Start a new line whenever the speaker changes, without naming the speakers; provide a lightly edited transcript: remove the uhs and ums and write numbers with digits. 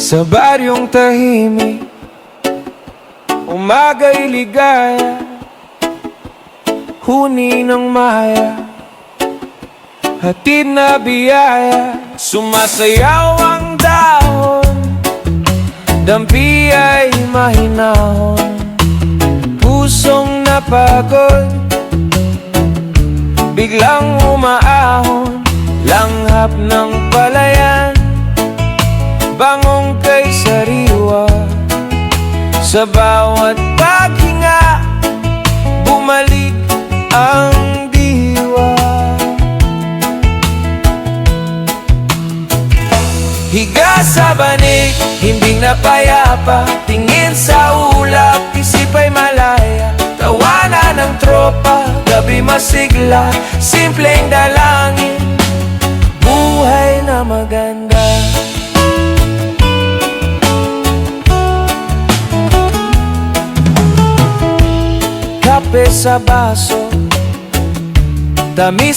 Sa baryong tahimik, umaga'y ligaya, huni ng maya, hatid na biyaya. Sumasayaw ang dahon, dampi ay mahinahon, pusong napagod, biglang umaahon. Langhap ng palayan, bangong kay sariwa. Sa bawat paghinga, bumalik ang diwa. Higa sa banig, himbing na payapa, tingin sa ulap, isip ay malaya. Tawanan ng tropa, gabi masigla, simpleng dalangin, buhay na maganda. Kape sa baso, tamis